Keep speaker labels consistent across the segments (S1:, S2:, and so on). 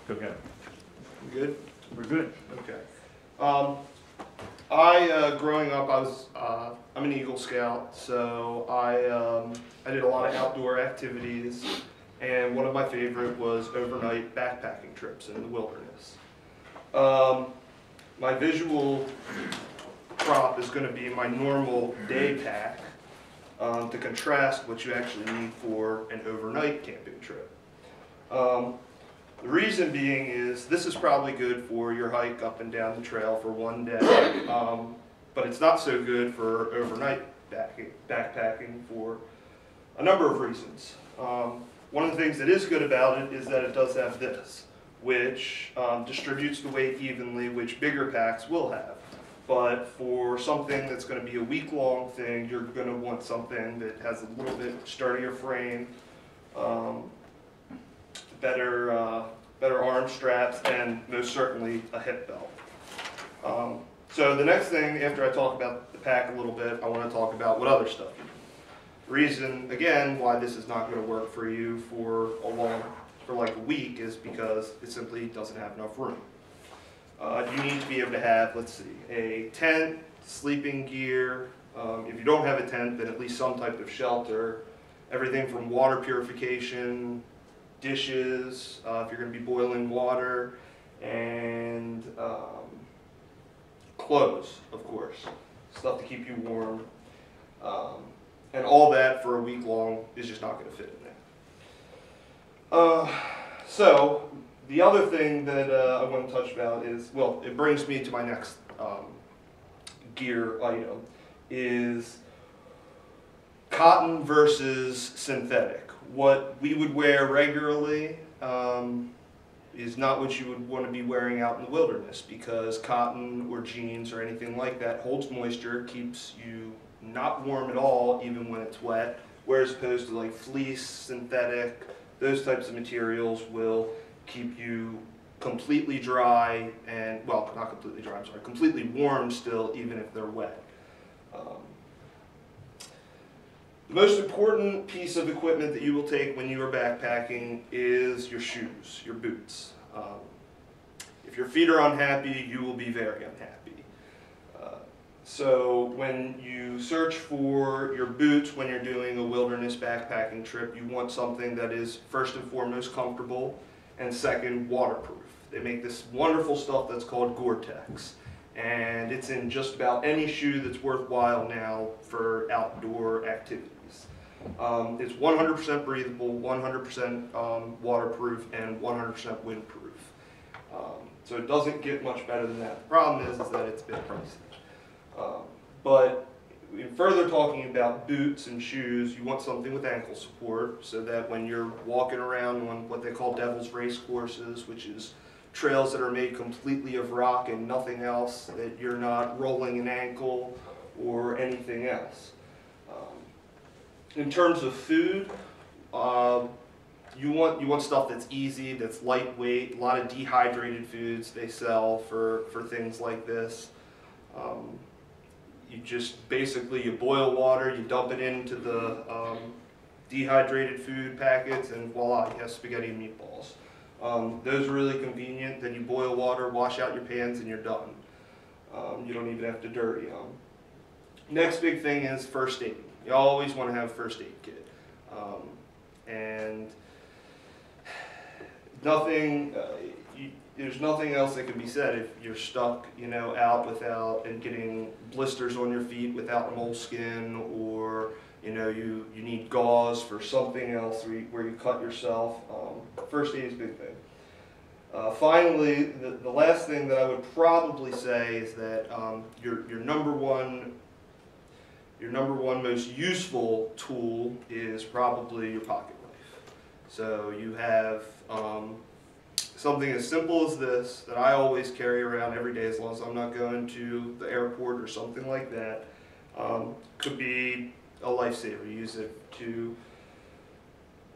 S1: Go ahead.
S2: You good?
S1: We're good.
S2: Okay. Growing up, I'm an Eagle Scout, so I did a lot of outdoor activities, and one of my favorite was overnight backpacking trips in the wilderness. My visual prop is going to be my normal day pack to contrast what you actually need for an overnight camping trip. The reason being is this is probably good for your hike up and down the trail for one day, but it's not so good for overnight backpacking for a number of reasons. One of the things that is good about it is that it does have this, which distributes the weight evenly, which bigger packs will have. But for something that's going to be a week-long thing, you're going to want something that has a little bit sturdier frame, better arm straps, and most certainly a hip belt. So the next thing, after I talk about the pack a little bit, I want to talk about what other stuff you need. The reason, again, why this is not going to work for you for like a week is because it simply doesn't have enough room. You need to be able to have, let's see, a tent, sleeping gear. If you don't have a tent, then at least some type of shelter. Everything from water purification, dishes, if you're going to be boiling water, and clothes, of course, stuff to keep you warm. And all that for a week long is just not going to fit in there. So the other thing that I want to touch about is, well, it brings me to my next gear item, is cotton versus synthetic. What we would wear regularly is not what you would want to be wearing out in the wilderness, because cotton or jeans or anything like that holds moisture, keeps you not warm at all even when it's wet, whereas opposed to like fleece, synthetic, those types of materials will keep you completely dry and, well, not completely dry, I'm sorry, completely warm still even if they're wet. The most important piece of equipment that you will take when you are backpacking is your shoes, your boots. If your feet are unhappy, you will be very unhappy. So when you search for your boots when you're doing a wilderness backpacking trip, you want something that is first and foremost comfortable, and second, waterproof. They make this wonderful stuff that's called Gore-Tex, and it's in just about any shoe that's worthwhile now for outdoor activities. It's 100% breathable, 100% waterproof, and 100% windproof. So it doesn't get much better than that. The problem is that it's a bit pricey. But in further talking about boots and shoes, you want something with ankle support so that when you're walking around on what they call Devil's Race courses, which is trails that are made completely of rock and nothing else, that you're not rolling an ankle or anything else. In terms of food, you want stuff that's easy, that's lightweight. A lot of dehydrated foods they sell for things like this. You just basically, you boil water, you dump it into the dehydrated food packets, and voila, you have spaghetti and meatballs. Those are really convenient. Then you boil water, wash out your pans, and you're done. You don't even have to dirty them. Next big thing is first aid. You always want to have a first aid kit. And nothing, there's nothing else that can be said if you're stuck, out without, and getting blisters on your feet without moleskin, or you need gauze for something else where you cut yourself. First aid is a big thing. Finally, the last thing that I would probably say is that your number one most useful tool is probably your pocket knife. So you have something as simple as this that I always carry around every day as long as I'm not going to the airport or something like that. Could be a lifesaver. You use it to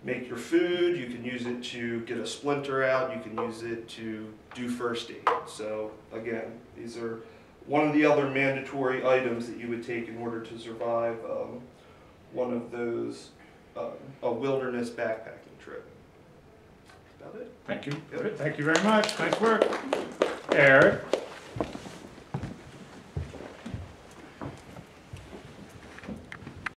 S2: make your food, you can use it to get a splinter out, you can use it to do first aid. So again, these are one of the other mandatory items that you would take in order to survive one of those, a wilderness backpacking trip. About it.
S1: Thank you.
S2: Yep.
S1: Thank you very much. Nice work. Eric?